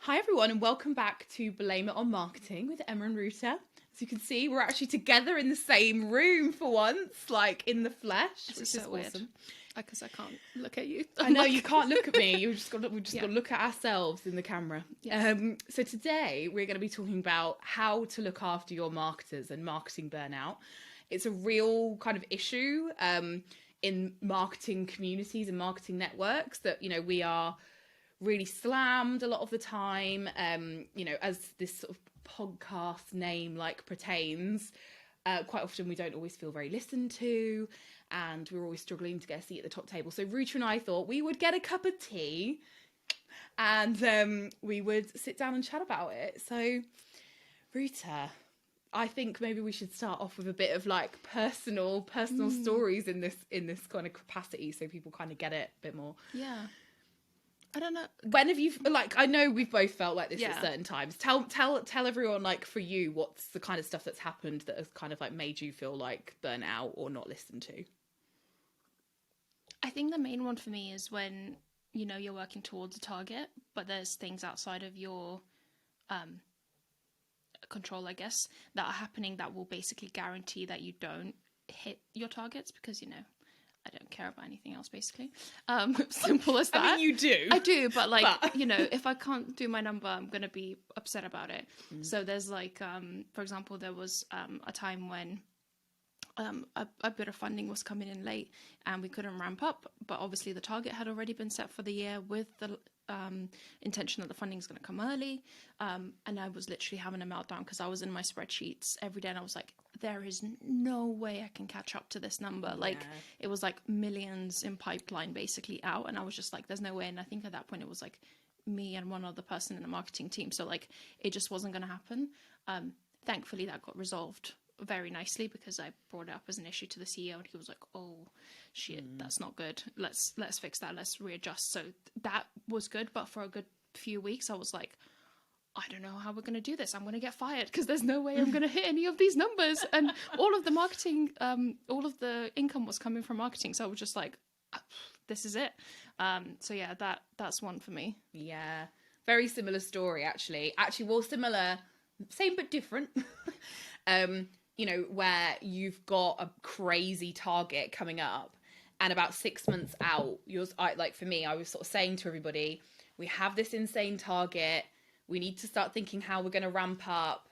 Hi everyone and welcome back to Blame It on Marketing with Emma and Ruta. As you can see, we're actually together in the same room for once, like in the flesh, This which is is so weird. awesome. Because I can't look at you. I know you can't look at me. We've just got Yeah. to look at ourselves in the camera. Yes. So today we're going to be talking about how to look after your marketers and marketing burnout. It's a real kind of issue in marketing communities and marketing networks that, you know, we are really slammed a lot of the time, you know, as this sort of podcast name like pertains. Quite often we don't always feel very listened to, and we're always struggling to get a seat at the top table. So Ruta and I thought we would get a cup of tea and we would sit down and chat about it. So Ruta, I think maybe we should start off with a bit of like personal stories in this kind of capacity, so people kind of get it a bit more. Yeah. I don't know. When have you, like, I know we've both felt like this Yeah. at certain times. Tell everyone, like, for you, what's the kind of stuff that's happened that has kind of like made you feel like burnt out or not listened to? I think the main one for me is when, you know, you're working towards a target, but there's things outside of your control, I guess, that are happening that will basically guarantee that you don't hit your targets because, you know, I don't care about anything else, basically. Simple as that. I mean, you do. I do, but like, you know, if I can't do my number, I'm going to be upset about it. So there's like, for example, there was a time when a bit of funding was coming in late and we couldn't ramp up, but obviously the target had already been set for the year with the intention that the funding is going to come early. And I was literally having a meltdown because I was in my spreadsheets every day and I was like, there is no way I can catch up to this number. Like, it was like millions in pipeline basically out, and I was just like, there's no way. And I think at that point it was like me and one other person in the marketing team, so like it just wasn't going to happen. Thankfully that got resolved very nicely because I brought it up as an issue to the CEO and he was like, oh shit, that's not good, let's fix that, let's readjust. So that was good, but for a good few weeks I was like, I don't know how we're going to do this. I'm going to get fired because there's no way I'm going to hit any of these numbers. And all of the marketing, all of the income was coming from marketing. So I was just like, this is it. So yeah, that's one for me. Yeah. Very similar story, actually. Well, similar, same but different. You know, where you've got a crazy target coming up and about 6 months out, like for me, I was sort of saying to everybody, we have this insane target. We need to start thinking how we're going to ramp up.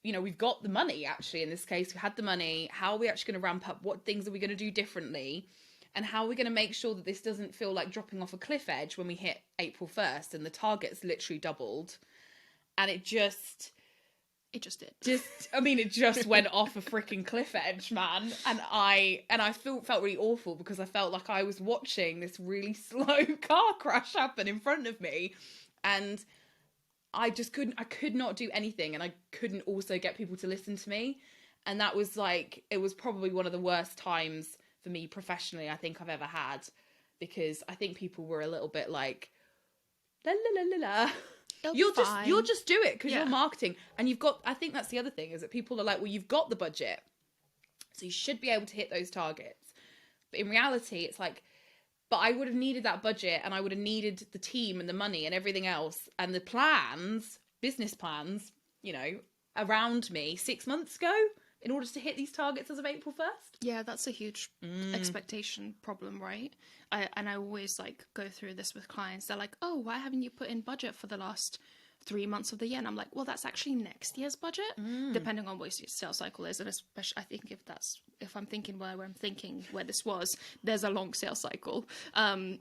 You know, we've got the money, actually, in this case. We had the money. How are we actually going to ramp up? What things are we going to do differently? And how are we going to make sure that this doesn't feel like dropping off a cliff edge when we hit April 1st and the target's literally doubled? And it just did. It just went off a freaking cliff edge, man. And I felt really awful because I felt like I was watching this really slow car crash happen in front of me. And I could not do anything, and I couldn't also get people to listen to me. And that was like, it was probably one of the worst times for me professionally I think I've ever had, because I think people were a little bit like, la la la la la. You'll just do it because you're marketing, and you've got, I think that's the other thing, is that people are like, well, you've got the budget, so you should be able to hit those targets. But in reality, it's like, but I would have needed that budget, and I would have needed the team and the money and everything else and the plans, business plans, you know, around me 6 months ago in order to hit these targets as of April 1st. Yeah, that's a huge expectation problem, right? I always like go through this with clients. They're like, oh, why haven't you put in budget for the last 3 months of the year? And I'm like, well, that's actually next year's budget, depending on what your sales cycle is. And especially, I think if I'm thinking where this was, there's a long sales cycle.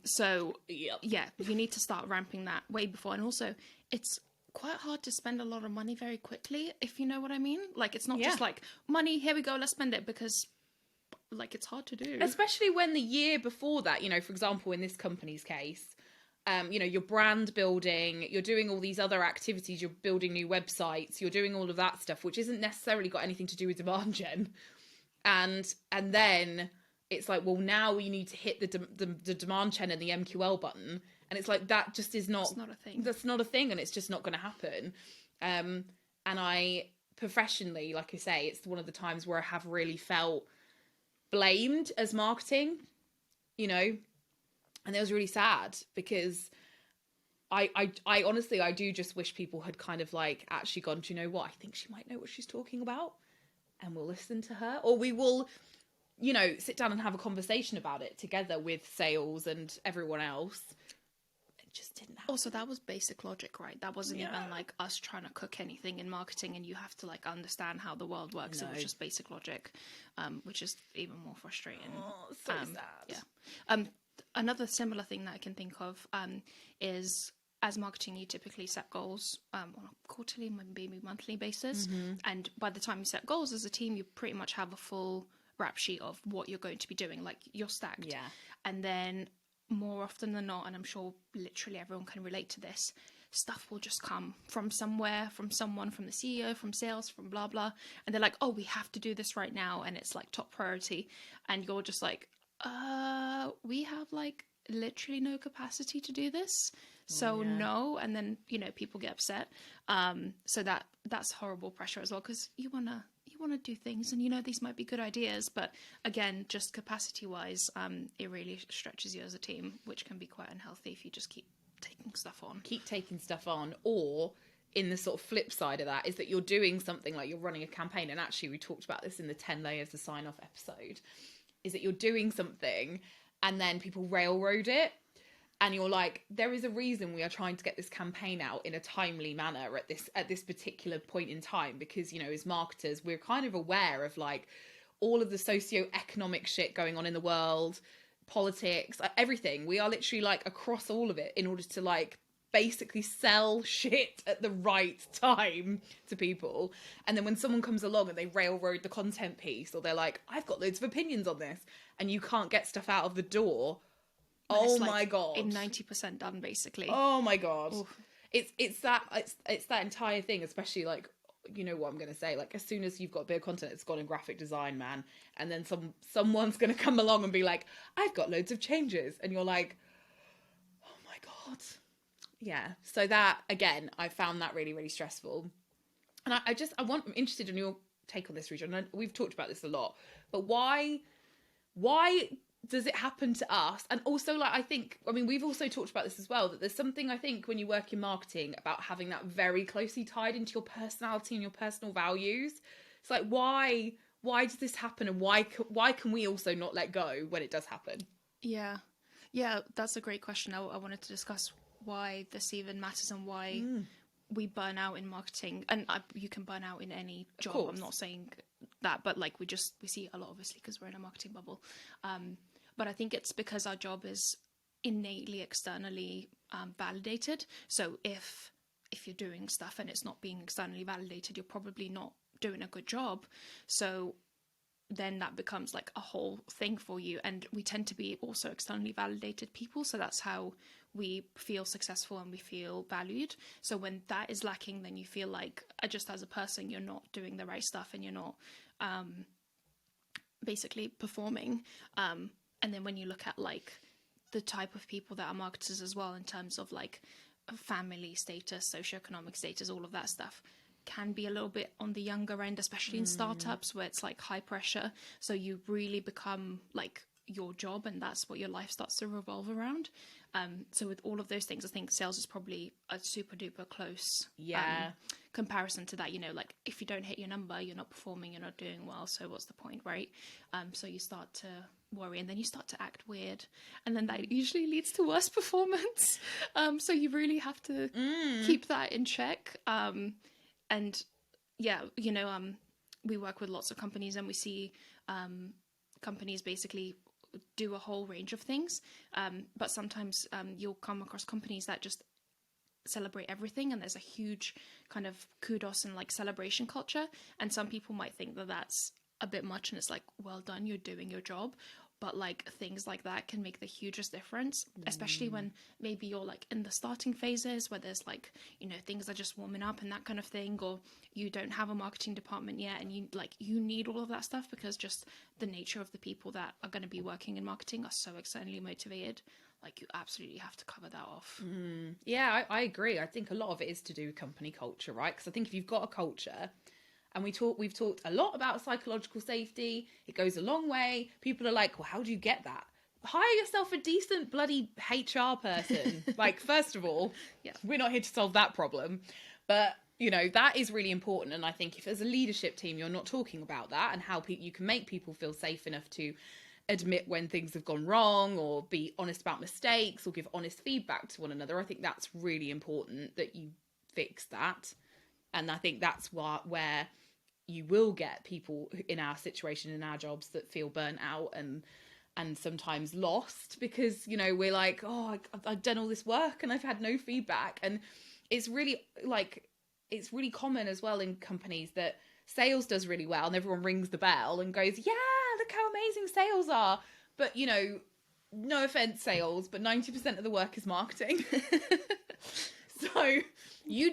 So yeah, you need to start ramping that way before. And also, it's quite hard to spend a lot of money very quickly, if you know what I mean. Like, it's not just like, money, here we go, let's spend it, because like, it's hard to do. Especially when the year before that, you know, for example, in this company's case, you know, you're brand building, you're doing all these other activities, you're building new websites, you're doing all of that stuff, which isn't necessarily got anything to do with demand gen. And then it's like, well, now we need to hit the demand gen and the MQL button. And it's like, that just is not... It's not a thing. That's not a thing, and it's just not going to happen. And I, professionally, like I say, it's one of the times where I have really felt blamed as marketing, you know, and it was really sad because I honestly, I do just wish people had kind of like actually gone, do you know what? I think she might know what she's talking about, and we'll listen to her, or we will, you know, sit down and have a conversation about it together with sales and everyone else. It just didn't happen. Also, that was basic logic, right? That wasn't even like us trying to cook anything in marketing and you have to like understand how the world works. No. It was just basic logic, which is even more frustrating. Oh, so sad. Yeah. Another similar thing that I can think of is, as marketing, you typically set goals on a quarterly, maybe monthly basis. And by the time you set goals as a team, you pretty much have a full rap sheet of what you're going to be doing. Like, you're stacked. Yeah. And then more often than not, and I'm sure literally everyone can relate to this, stuff will just come from somewhere, from someone, from the CEO, from sales, from blah, blah. And they're like, oh, we have to do this right now. And it's like top priority. And you're just like, we have like literally no capacity to do this. So no. And then, you know, people get upset. So that's horrible pressure as well, because you want to do things and, you know, these might be good ideas, but again, just capacity wise, it really stretches you as a team, which can be quite unhealthy if you just keep taking stuff on. Or in the sort of flip side of that is that you're doing something like you're running a campaign, and actually we talked about this in the 10 layers to sign off episode, is that you're doing something and then people railroad it. And you're like, there is a reason we are trying to get this campaign out in a timely manner at this particular point in time, because, you know, as marketers, we're kind of aware of like all of the socio-economic shit going on in the world, politics, everything. We are literally like across all of it in order to like basically sell shit at the right time to people. And then when someone comes along and they railroad the content piece, or they're like, I've got loads of opinions on this, and you can't get stuff out of the door. Oh my God. In 90% done, basically. Oh my God. Oof. It's that entire thing, especially like, you know what I'm going to say, like as soon as you've got a bit of content, it's gone in graphic design, man. And then someone's going to come along and be like, I've got loads of changes. And you're like, oh my God. Yeah. So that, again, I found that really, really stressful. And I'm interested in your take on this, Ruta. And we've talked about this a lot, but why does it happen to us? And also, like, I mean, we've also talked about this as well, that there's something, I think, when you work in marketing about having that very closely tied into your personality and your personal values. It's like, why does this happen? And why can we also not let go when it does happen? Yeah, that's a great question. I wanted to discuss why this even matters and why we burn out in marketing. And you can burn out in any job. I'm not saying that, but like we see a lot, obviously, because we're in a marketing bubble. But I think it's because our job is innately externally validated. So if you're doing stuff and it's not being externally validated, you're probably not doing a good job. So then that becomes like a whole thing for you. And we tend to be also externally validated people. So that's how we feel successful and we feel valued. So when that is lacking, then you feel like just as a person, you're not doing the right stuff and you're not basically performing. And then when you look at like the type of people that are marketers as well, in terms of like family status, socioeconomic status, all of that stuff can be a little bit on the younger end, especially in startups where it's like high pressure. So you really become like your job and that's what your life starts to revolve around. So with all of those things, I think sales is probably a super duper close comparison to that. You know, like if you don't hit your number, you're not performing, you're not doing well. So what's the point, right? So you start to worry and then you start to act weird. And then that usually leads to worse performance. So you really have to keep that in check. And yeah, you know, we work with lots of companies and we see companies basically do a whole range of things, but sometimes you'll come across companies that just celebrate everything and there's a huge kind of kudos and like celebration culture, and some people might think that that's a bit much and it's like, well done, you're doing your job. But like things like that can make the hugest difference, especially when maybe you're like in the starting phases where there's like, you know, things are just warming up and that kind of thing, or you don't have a marketing department yet and you need all of that stuff because just the nature of the people that are going to be working in marketing are so externally motivated. Like you absolutely have to cover that off. Yeah, I agree. I think a lot of it is to do with company culture, right? Because I think if you've got a culture, and we've talked a lot about psychological safety. It goes a long way. People are like, well, how do you get that? hire yourself a decent bloody HR person. Like, first of all, we're not here to solve that problem. But, you know, that is really important. And I think if as a leadership team, you're not talking about that and how you can make people feel safe enough to admit when things have gone wrong or be honest about mistakes or give honest feedback to one another, I think that's really important that you fix that. And I think that's where you will get people in our situation, in our jobs, that feel burnt out and sometimes lost because, you know, we're like, oh, I've done all this work and I've had no feedback. And it's really common as well in companies that sales does really well and everyone rings the bell and goes, yeah, look how amazing sales are. But, you know, no offense, sales, but 90% of the work is marketing. So you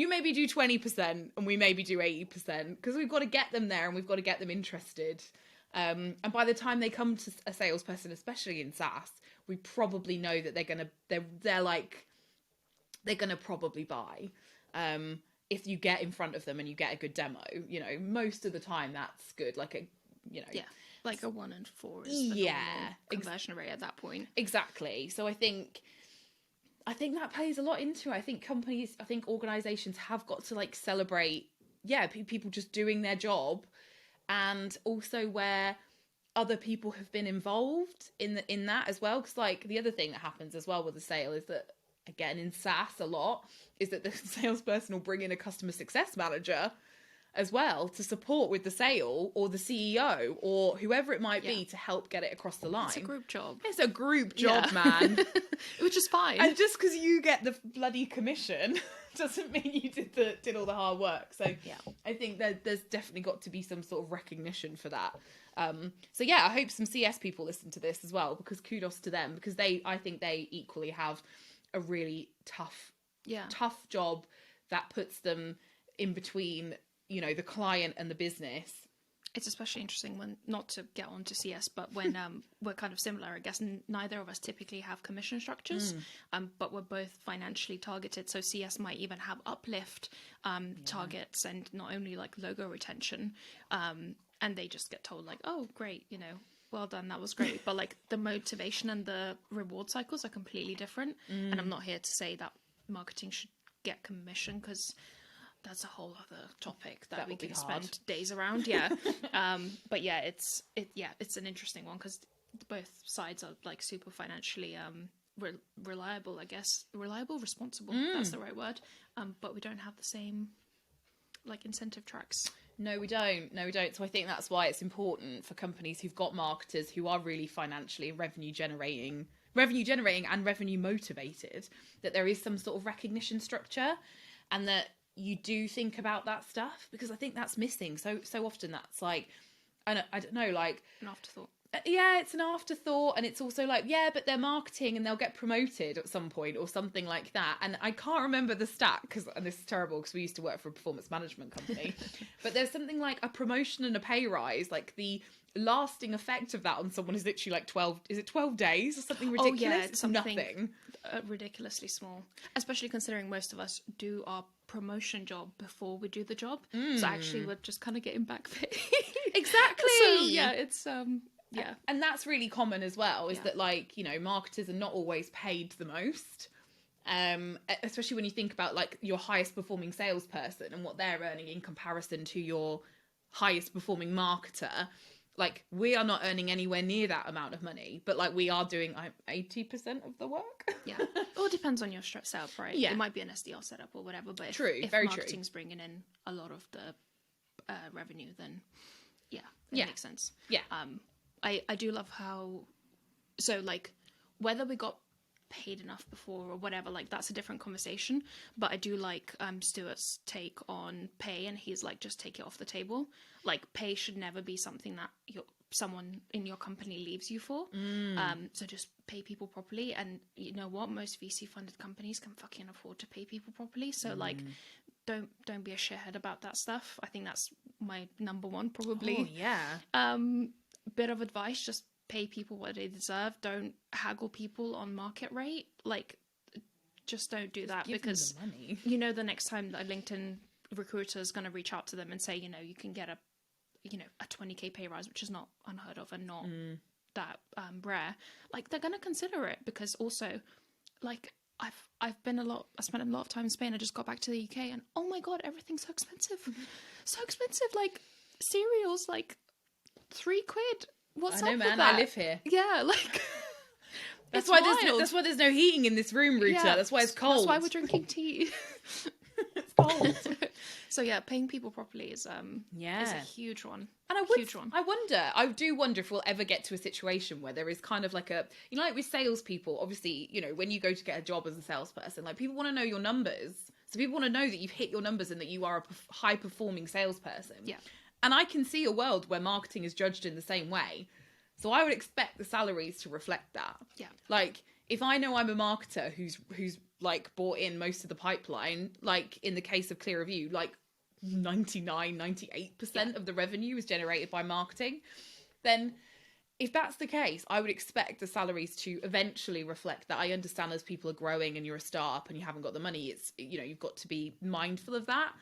maybe do 20% and we maybe do 80% because we've got to get them there and we've got to get them interested. And by the time they come to a salesperson, especially in SaaS, we probably know that they're gonna probably buy. If you get in front of them and you get a good demo, you know, most of the time that's good. Like a 1 in 4 is the normal conversion rate at that point. Exactly. So I think that plays a lot into it. I think organizations have got to like celebrate, people just doing their job, and also where other people have been involved in that as well. Because like the other thing that happens as well with the sale is that, again, in SaaS a lot, is that the salesperson will bring in a customer success manager as well to support with the sale, or the CEO or whoever it might be, to help get it across the line. It's a group job. It's a group job, man. Which is fine. And just because you get the bloody commission doesn't mean you did all the hard work. So I think there's definitely got to be some sort of recognition for that. So I hope some CS people listen to this as well, because kudos to them, because I think they equally have a really tough job that puts them in between, you know, the client and the business. It's especially interesting when, not to get on to CS, but when we're kind of similar, I guess. Neither of us typically have commission structures, but we're both financially targeted. So CS might even have uplift targets, and not only like logo retention. And they just get told like, oh, great, you know, well done, that was great. But like the motivation and the reward cycles are completely different. And I'm not here to say that marketing should get commission, because that's a whole other topic that we can spend days around. But it's an interesting one, because both sides are like super financially reliable, I guess. Responsible, that's the right word. But we don't have the same like incentive tracks. No, we don't. So I think that's why it's important for companies who've got marketers who are really financially revenue generating and revenue motivated, that there is some sort of recognition structure, and that you do think about that stuff, because I think that's missing so often. That's like, I don't know, like an afterthought. It's an afterthought, and it's also like, but they're marketing and they'll get promoted at some point or something like that. And I can't remember the stat, and this is terrible because we used to work for a performance management company, but there's something like a promotion and a pay rise, like the lasting effect of that on someone is literally like 12 days or something ridiculous? It's something nothing. Ridiculously small, especially considering most of us do our promotion job before we do the job. So actually we're just kind of getting back pay. Exactly. So it's and that's really common as well, is that, like, you know, marketers are not always paid the most, especially when you think about like your highest performing salesperson and what they're earning in comparison to your highest performing marketer. Like, we are not earning anywhere near that amount of money, but like we are doing 80% of the work. It all depends on your setup, right? It might be an SDR setup or whatever, but if marketing's bringing in a lot of the revenue, then it makes sense. I do love how, so like whether we got paid enough before or whatever, like that's a different conversation, but I do like Stuart's take on pay, and he's like, just take it off the table. Like, pay should never be something that someone in your company leaves you for. So just pay people properly. And you know what, most VC funded companies can fucking afford to pay people properly, so like don't be a shithead about that stuff. I think that's my number one, probably. Bit of advice, just pay people what they deserve. Don't haggle people on market rate. Like, just don't do that, because money. You know, the next time a LinkedIn recruiter is going to reach out to them and say, you know, you can get a 20k pay rise, which is not unheard of and not rare, like they're gonna consider it, because also, like, I spent a lot of time in Spain. I just got back to the UK, and oh my god, everything's so expensive, so expensive. Like cereals, like £3. What's I know, up man. with that? I live here. Yeah, like That's why there's no heating in this room, Ruta. Yeah, that's why it's cold. That's why we're drinking tea. It's cold. So yeah, paying people properly is a huge one. And I do wonder if we'll ever get to a situation where there is kind of like a, you know, like with salespeople, obviously, you know, when you go to get a job as a salesperson, like people want to know your numbers. So people want to know that you've hit your numbers and that you are a high performing salesperson. Yeah. And I can see a world where marketing is judged in the same way. So I would expect the salaries to reflect that. Yeah. Like, if I know I'm a marketer who's like bought in most of the pipeline, like in the case of Clear Review, like 98% of the revenue is generated by marketing, then if that's the case, I would expect the salaries to eventually reflect that. I understand as people are growing and you're a startup and you haven't got the money, it's, you know, you've got to be mindful of that.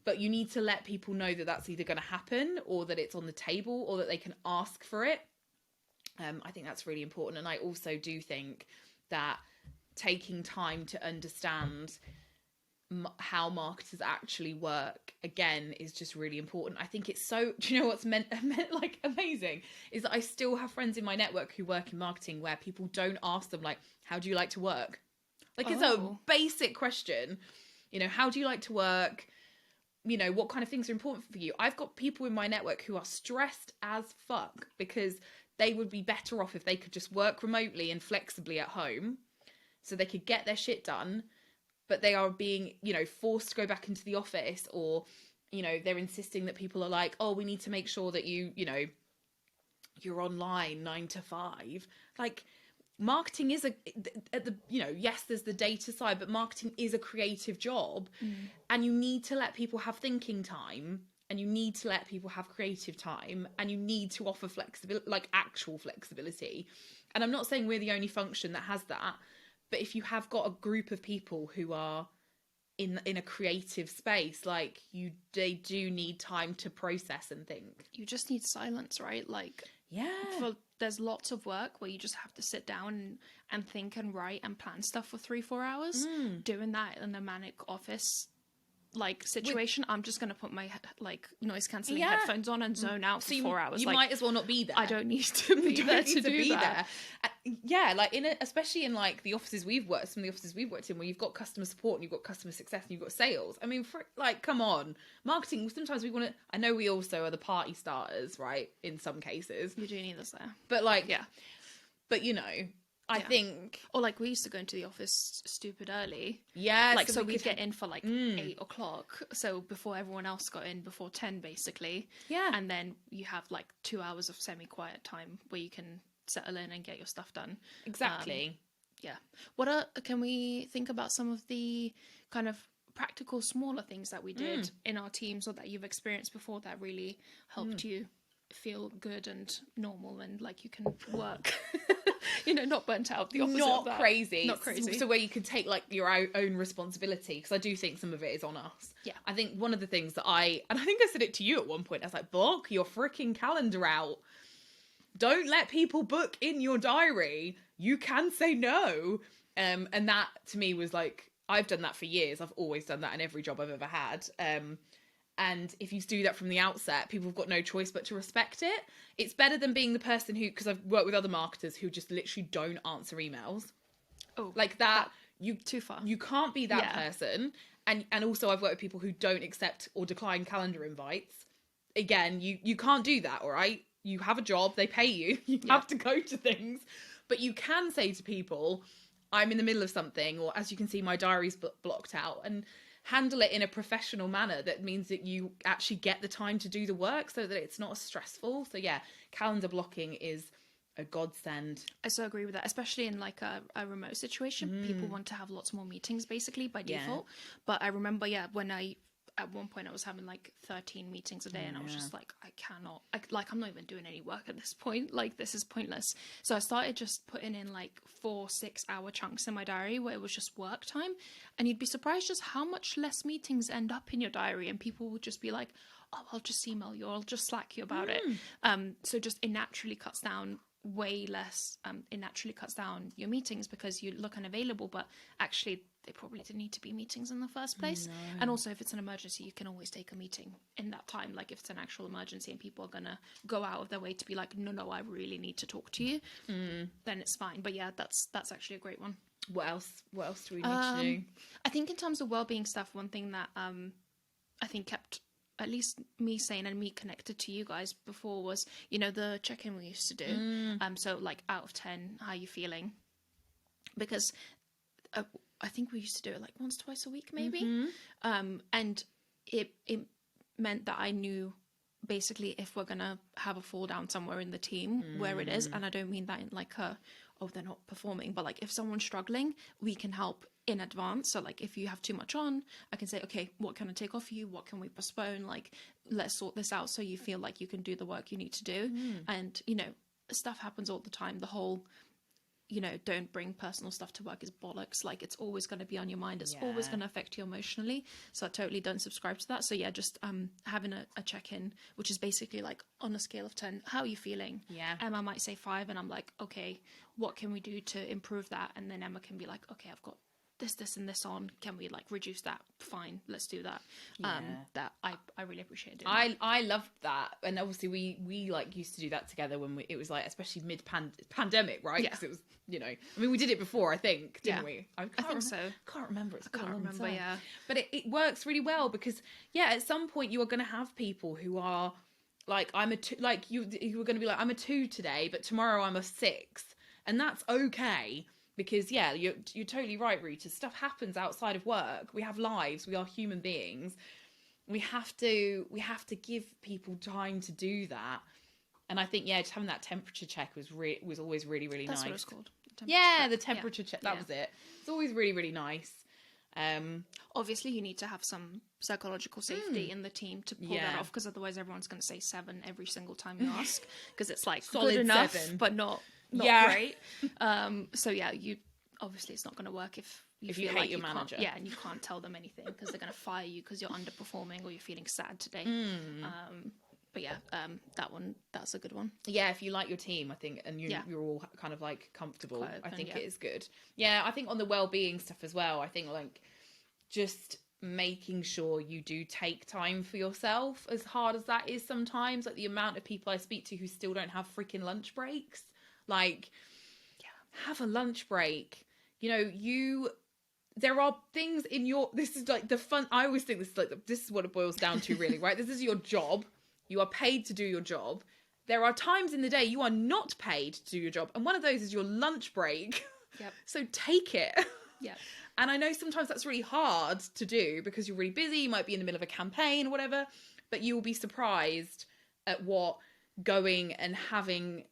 But you need to let people know that that's either going to happen or that it's on the table or that they can ask for it. I think that's really important. And I also do think that taking time to understand how marketers actually work, again, is just really important. I think it's so, do you know what's meant like amazing is that I still have friends in my network who work in marketing where people don't ask them, like, how do you like to work? Like, it's a basic question, you know, how do you like to work? You know, what kind of things are important for you? I've got people in my network who are stressed as fuck because they would be better off if they could just work remotely and flexibly at home so they could get their shit done, but they are being, you know, forced to go back into the office, or, you know, they're insisting that people are like, oh, we need to make sure that you know, you're online 9 to 5. Like, marketing is you know, yes, there's the data side, but marketing is a creative job, and you need to let people have thinking time, and you need to let people have creative time, and you need to offer flexibility, like actual flexibility. And I'm not saying we're the only function that has that, but if you have got a group of people who are in a creative space, like, they do need time to process and think. You just need silence, right? Like, yeah, there's lots of work where you just have to sit down and think and write and plan stuff for 3-4 hours. Doing that in a manic office like situation, I'm just gonna put my like noise cancelling headphones on and zone out for 4 hours. You like, might as well not be there. I don't need to be there to do that. Yeah, like especially in like the offices we've worked, some of the offices we've worked in, where you've got customer support and you've got customer success and you've got sales. I mean, like, come on, marketing. Sometimes we want to. I know we also are the party starters, right? In some cases, you do need us there. But like, but you know. I think, or like we used to go into the office stupid early. Yeah, like so we'd get in for like 8 o'clock. So before everyone else got in, before 10 basically. Yeah, and then you have like 2 hours of semi-quiet time where you can settle in and get your stuff done. Exactly. Yeah. Can we think about some of the kind of practical, smaller things that we did in our teams or that you've experienced before that really helped you feel good and normal and like you can work? You know, not burnt out. The opposite of that. Not crazy. So where you can take like your own responsibility, because I do think some of it is on us. Yeah. I think one of the things that and I think I said it to you at one point, I was like, block your freaking calendar out. Don't let people book in your diary. You can say no. And that to me was like, I've done that for years. I've always done that in every job I've ever had. And if you do that from the outset, people have got no choice but to respect it. It's better than being the person who, because I've worked with other marketers who just literally don't answer emails. Oh, like that. Too far. You can't be that person. And also I've worked with people who don't accept or decline calendar invites. Again, you can't do that, all right? You have a job, they pay you, you have to go to things. But you can say to people, I'm in the middle of something, or as you can see, my diary's blocked out, and handle it in a professional manner that means that you actually get the time to do the work so that it's not as stressful. So yeah, calendar blocking is a godsend. I so agree with that, especially in like a remote situation. People want to have lots more meetings basically by default. But I remember, when at one point I was having like 13 meetings a day and I was just like, I cannot, I'm not even doing any work at this point. Like, this is pointless. So I started just putting in like 4-6 hour chunks in my diary where it was just work time. And you'd be surprised just how much less meetings end up in your diary. And people would just be like, oh, I'll just email you or I'll just Slack you about it. So just it naturally cuts down way less, it naturally cuts down your meetings because you look unavailable, but actually they probably didn't need to be meetings in the first place. No. And also, if it's an emergency, you can always take a meeting in that time. Like if it's an actual emergency and people are gonna go out of their way to be like, no, I really need to talk to you, then it's fine. But yeah, that's actually a great one. What else do we need to do? I think in terms of well-being stuff, one thing that I think kept at least me sane and me connected to you guys before was, the check-in we used to do. So like out of 10, how are you feeling? Because I think we used to do it like once, twice a week, maybe. And it meant that I knew basically if we're going to have a fall down somewhere in the team, where it is. And I don't mean that in like they're not performing, but like if someone's struggling, we can help in advance. So like if you have too much on, I can say, okay, what can I take off you? What can we postpone? Like, let's sort this out so you feel like you can do the work you need to do. And, stuff happens all the time. The whole, don't bring personal stuff to work is bollocks. Like it's always going to be on your mind. It's always going to affect you emotionally. So I totally don't subscribe to that. So yeah, just having a check-in, which is basically like on a scale of 10, how are you feeling? Yeah. Emma might say 5 and I'm like, okay, what can we do to improve that? And then Emma can be like, okay, I've got this and this on, can we like reduce that? Fine, let's do that. That I really appreciate doing. I loved that, and obviously we like used to do that together when it was like, especially mid pandemic, right? Because it was, we did it before, I think, didn't we? I think so. Can't remember. It's can't remember. Time. Yeah, but it works really well because at some point you are going to have people who are like, I'm a 2, like you were going to be like, I'm a 2 today, but tomorrow I'm a 6, and that's okay. Because you're totally right, Ruta. Stuff happens outside of work. We have lives. We are human beings. We have to give people time to do that. And I think just having that temperature check was always really, really nice. That's what it's called. The temperature check. That was it. It's always really, really nice. Obviously, you need to have some psychological safety in the team to pull that off, because otherwise everyone's going to say 7 every single time you ask, because it's like solid good enough, 7. but not great. So you obviously it's not going to work if you feel hate like your manager. And you can't tell them anything because they're going to fire you because you're underperforming or you're feeling sad today. But that's a good one. Yeah, if you like your team, I think, and you're all kind of like comfortable, I think it is good. Yeah, I think on the well-being stuff as well, I think like just making sure you do take time for yourself, as hard as that is sometimes. Like the amount of people I speak to who still don't have freaking lunch breaks. Like, have a lunch break. There are things in this is like the fun. I always think this is what it boils down to, really, right? This is your job. You are paid to do your job. There are times in the day you are not paid to do your job, and one of those is your lunch break. Yep. So take it. Yeah. And I know sometimes that's really hard to do because you're really busy. You might be in the middle of a campaign or whatever, but you will be surprised at what going and having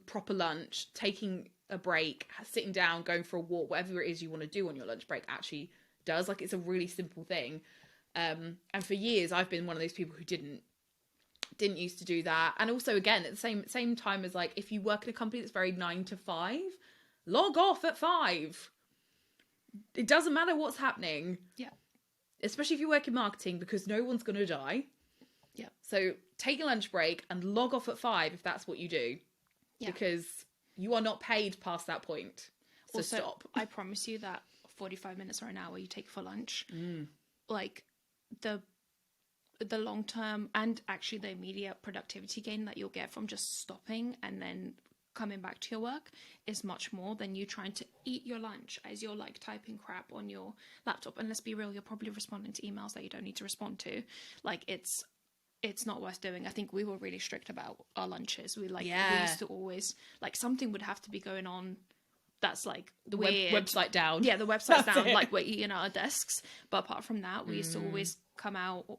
proper lunch, taking a break, sitting down, going for a walk, whatever it is you want to do on your lunch break actually does. Like, it's a really simple thing. And for years I've been one of those people who didn't used to do that. And also, again, at the same time as, like, if you work in a company that's very 9 to 5, log off at 5. It doesn't matter what's happening. Yeah. Especially if you work in marketing, because no one's going to die. Yeah. So take a lunch break and log off at 5 if that's what you do. Yeah. Because you are not paid past that point. So also, stop. I promise you that 45 minutes or an hour you take for lunch, like the long term and actually the immediate productivity gain that you'll get from just stopping and then coming back to your work is much more than you trying to eat your lunch as you're like typing crap on your laptop. And let's be real, you're probably responding to emails that you don't need to respond to. Like, it's not worth doing. I think we were really strict about our lunches. We used to always, like, something would have to be going on that's like the website down. Yeah, the website's down, like we're eating at our desks. But apart from that, we used to always come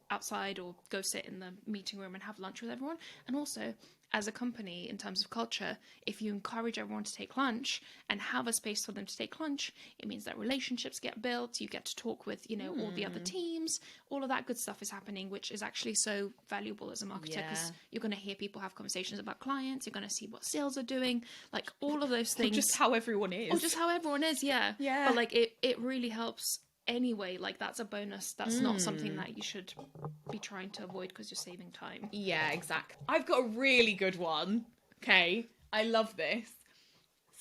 outside or go sit in the meeting room and have lunch with everyone. And also, as a company, in terms of culture, if you encourage everyone to take lunch and have a space for them to take lunch, it means that relationships get built. You get to talk with, all the other teams. All of that good stuff is happening, which is actually so valuable as a marketer, because you're going to hear people have conversations about clients. You're going to see what sales are doing, like all of those things. Or just how everyone is. Yeah. But like it really helps anyway. Like, that's a bonus. That's not something that you should be trying to avoid because you're saving time. Yeah, exactly. I've got a really good one. Okay. I love this.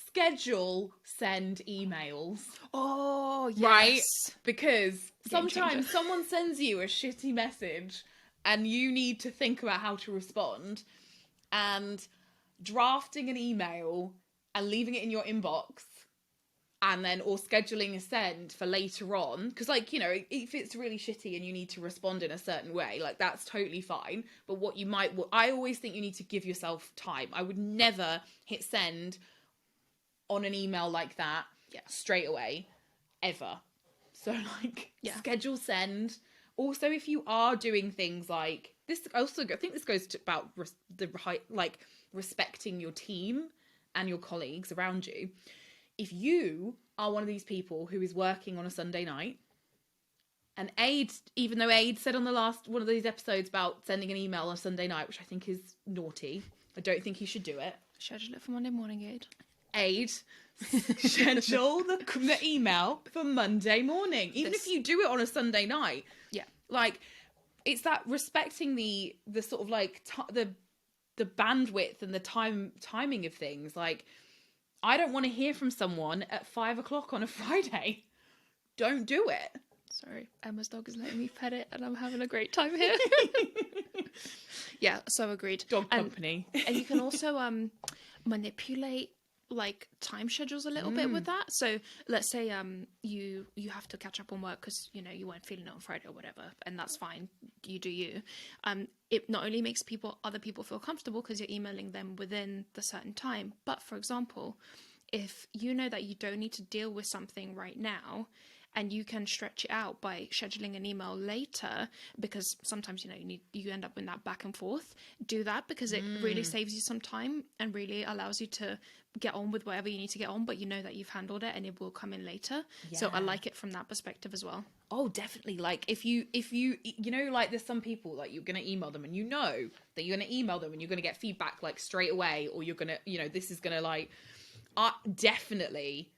Schedule send emails. Oh, yes. Right? Because Game changer. sometimes someone sends you a shitty message and you need to think about how to respond. And drafting an email and leaving it in your inbox, and then or scheduling a send for later on, because like, you know, if it's really shitty and you need to respond in a certain way, like that's totally fine. But I always think you need to give yourself time. I would never hit send on an email like that straight away, ever. So like, schedule send. Also, if you are doing things like this, I think this goes to about respecting your team and your colleagues around you. If you are one of these people who is working on a Sunday night, and even though Aid said on the last one of these episodes about sending an email on Sunday night, which I think is naughty, I don't think he should do it. Schedule it for Monday morning, Aid, schedule the email for Monday morning, even if you do it on a Sunday night. Yeah, like it's that respecting the sort of like the bandwidth and the timing of things. Like, I don't want to hear from someone at 5 o'clock on a Friday. Don't do it. Sorry, Emma's dog is letting me pet it and I'm having a great time here. Yeah, so agreed. Dog company. And you can also manipulate like time schedules a little bit with that. So let's say you have to catch up on work because, you know, you weren't feeling it on Friday or whatever, and that's fine, you do you. It not only makes other people feel comfortable because you're emailing them within the certain time, but for example, if you know that you don't need to deal with something right now and you can stretch it out by scheduling an email later, because sometimes, you know, you end up in that back and forth, do that, because it really saves you some time and really allows you to get on with whatever you need to get on, but you know that you've handled it and it will come in later. So I like it from that perspective as well. Oh, definitely. Like if you know, like there's some people like you're going to email them and you know that you're going to email them and you're going to get feedback like straight away, or you're going to, you know, this is going to like, definitely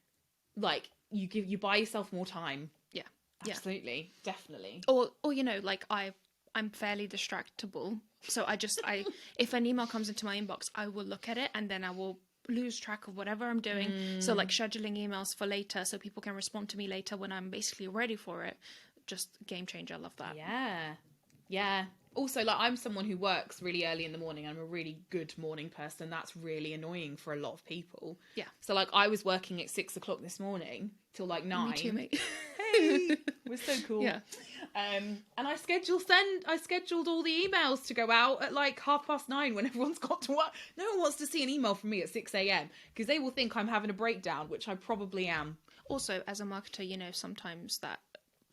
like you buy yourself more time. Yeah. Absolutely. Yeah. Definitely. Or, you know, like I'm fairly distractible. So if an email comes into my inbox, I will look at it and then I will lose track of whatever I'm doing. So like scheduling emails for later so people can respond to me later when I'm basically ready for it. Just game changer. I love that. Yeah. Also, like, I'm someone who works really early in the morning. I'm a really good morning person. That's really annoying for a lot of people. Yeah. So like I was working at 6 o'clock this morning till like 9. Me too, mate. Hey, we're so cool. Yeah. And I scheduled all the emails to go out at like 9:30 when everyone's got to work. No one wants to see an email from me at 6 a.m. because they will think I'm having a breakdown, which I probably am. Also, as a marketer, you know, sometimes that,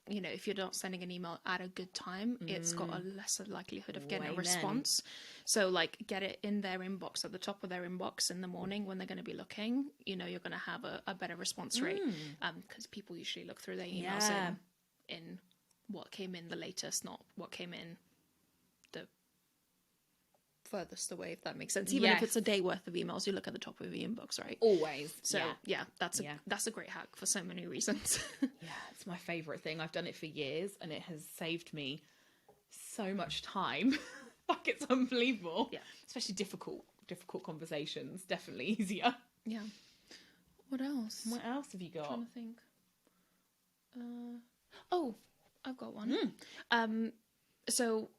you know, if you're not sending an email at a good time, it's got a lesser likelihood of getting a response. So like get it in their inbox, at the top of their inbox in the morning when they're going to be looking, you know, you're going to have a better response rate, because people usually look through their emails in what came in the latest, not what came in the furthest away, if that makes sense. Even if it's a day worth of emails, you look at the top of your inbox, right? Always. So that's a great hack for so many reasons. Yeah, it's my favorite thing. I've done it for years and it has saved me so much time. Like, it's unbelievable. Yeah. Especially difficult conversations. Definitely easier. Yeah. What else have you got? I'm trying to think. I've got one. So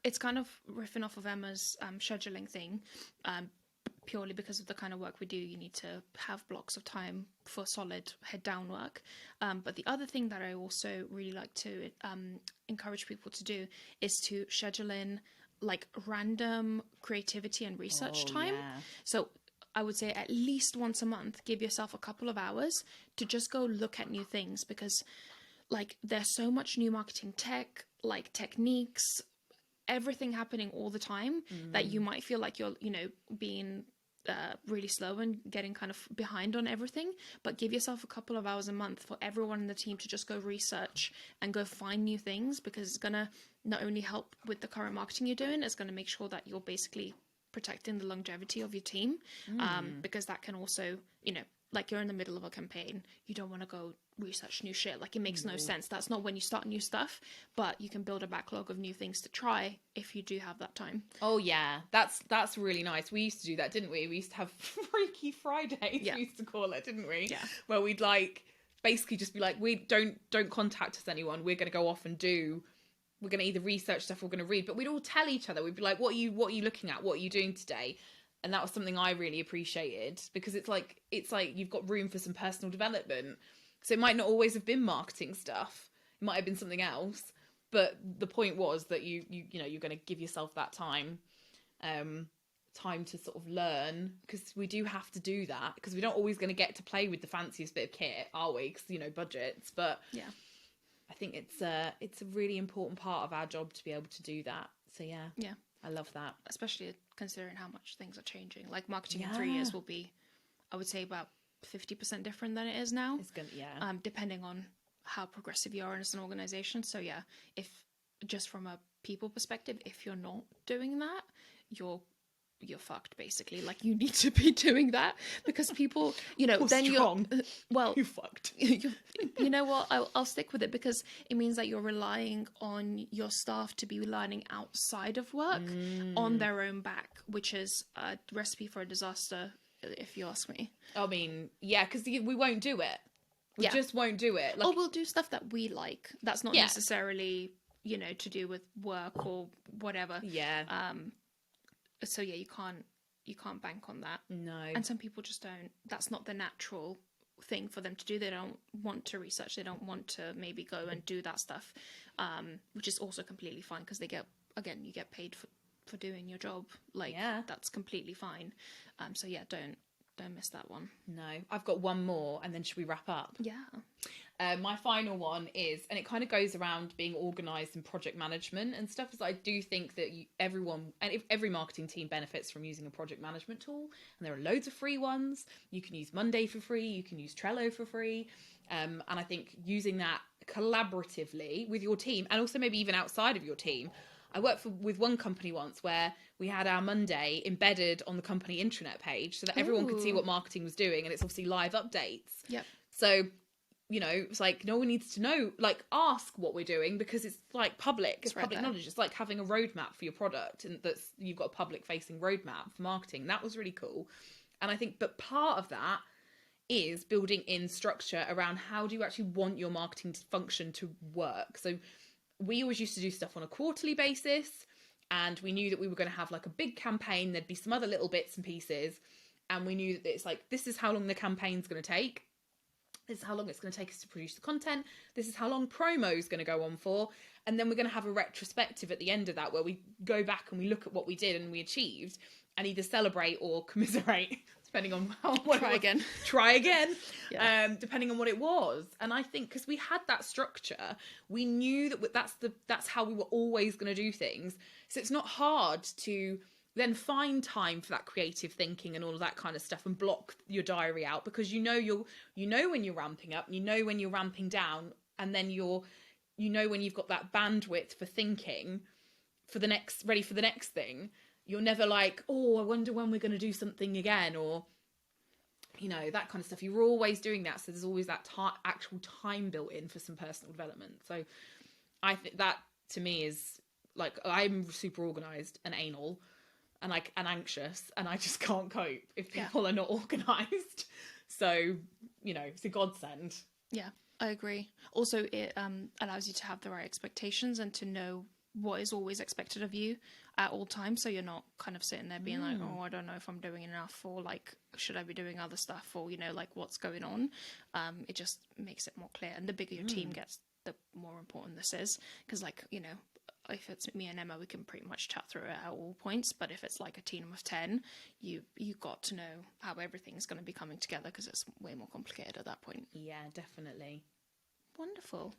it's kind of riffing off of Emma's scheduling thing, purely because of the kind of work we do. You need to have blocks of time for solid head down work. But the other thing that I also really like to encourage people to do is to schedule in like random creativity and research time. Yeah. So I would say at least once a month, give yourself a couple of hours to just go look at new things, because like there's so much new marketing tech, like techniques, everything happening all the time that you might feel like you're, you know, being really slow and getting kind of behind on everything. But give yourself a couple of hours a month for everyone in the team to just go research and go find new things, because it's going to not only help with the current marketing you're doing, it's going to make sure that you're basically protecting the longevity of your team, because that can also, you know, like you're in the middle of a campaign, you don't want to go research new shit. Like, it makes no sense. That's not when you start new stuff, but you can build a backlog of new things to try if you do have that time. Oh yeah, that's really nice. We used to do that, didn't we? We used to have Freaky Fridays, we used to call it, didn't we? Yeah. Where we'd like basically just be like, we don't contact us anyone. We're going to go off and we're going to either research stuff or we're going to read, but we'd all tell each other. We'd be like, what are you looking at? What are you doing today? And that was something I really appreciated, because it's like you've got room for some personal development. So it might not always have been marketing stuff. It might have been something else. But the point was that you're going to give yourself that time to sort of learn, because we do have to do that, because we're not always going to get to play with the fanciest bit of kit, are we? Because, budgets. But yeah, I think it's a really important part of our job to be able to do that. So yeah, I love that. Especially considering how much things are changing. Like, marketing in 3 years will be, I would say, about 50% different than it is now. It's gonna, depending on how progressive you are as an organization. So yeah, if just from a people perspective, if you're not doing that, you're fucked, basically. Like, you need to be doing that, because people, then strong. you're fucked. You know what? I'll stick with it, because it means that you're relying on your staff to be learning outside of work on their own back, which is a recipe for a disaster, if you ask me. I mean, yeah, because we won't do it. We just won't do it. Or we'll do stuff that we like. That's not necessarily, to do with work or whatever. Yeah. So yeah, you can't bank on that. No. And some people just don't. That's not the natural thing for them to do. They don't want to research. They don't want to maybe go and do that stuff, which is also completely fine, because you get paid for doing your job. Like, that's completely fine. So yeah, don't miss that one. No. I've got one more, and then should we wrap up? Yeah. My final one is, and it kind of goes around being organised and project management and stuff, is I do think that every marketing team benefits from using a project management tool, and there are loads of free ones. You can use Monday for free, you can use Trello for free, and I think using that collaboratively with your team, and also maybe even outside of your team. I worked with one company once where we had our Monday embedded on the company intranet page, so that everyone could see what marketing was doing, and it's obviously live updates. Yep. So, it's like no one needs to know, like, ask what we're doing, because it's like public. It's public knowledge. It's like having a roadmap for your product, and you've got a public facing roadmap for marketing. That was really cool. And I think, but part of that is building in structure around how do you actually want your marketing function to work. So we always used to do stuff on a quarterly basis, and we knew that we were going to have like a big campaign. There'd be some other little bits and pieces, and we knew that it's like, this is how long the campaign's going to take. This is how long it's going to take us to produce the content. This is how long promo is going to go on for. And then we're going to have a retrospective at the end of that, where we go back and we look at what we did and we achieved, and either celebrate or commiserate, depending on try again, depending on what it was. And I think because we had that structure, we knew that that's how we were always going to do things. So it's not hard to then find time for that creative thinking and all of that kind of stuff, and block your diary out, because when you're ramping up, when you're ramping down, and then when you've got that bandwidth for thinking ready for the next thing. You're never like, oh, I wonder when we're going to do something again, or, that kind of stuff. You're always doing that. So there's always that actual time built in for some personal development. So I think that, to me, is like, I'm super organised and anal and anxious, and I just can't cope if people are not organised. So, it's a godsend. Yeah, I agree. Also, it allows you to have the right expectations and to know what is always expected of you at all times, so you're not kind of sitting there being like, oh, I don't know if I'm doing enough, or like, should I be doing other stuff, or like, what's going on. It just makes it more clear, and the bigger your team gets, the more important this is, because like, if it's me and Emma, we can pretty much chat through it at all points, but if it's like a team of 10, you got to know how everything's going to be coming together, because it's way more complicated at that point. Yeah, definitely. Wonderful.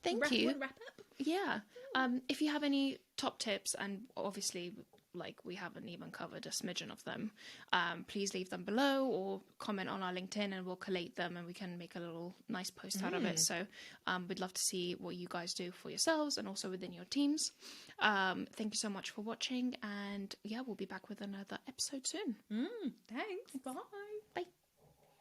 Thank you. Wrap up? Yeah. If you have any top tips, and obviously, like, we haven't even covered a smidgen of them, please leave them below, or comment on our LinkedIn, and we'll collate them and we can make a little nice post out of it. So we'd love to see what you guys do for yourselves and also within your teams. Thank you so much for watching, and yeah, we'll be back with another episode soon. Thanks. Bye. Bye.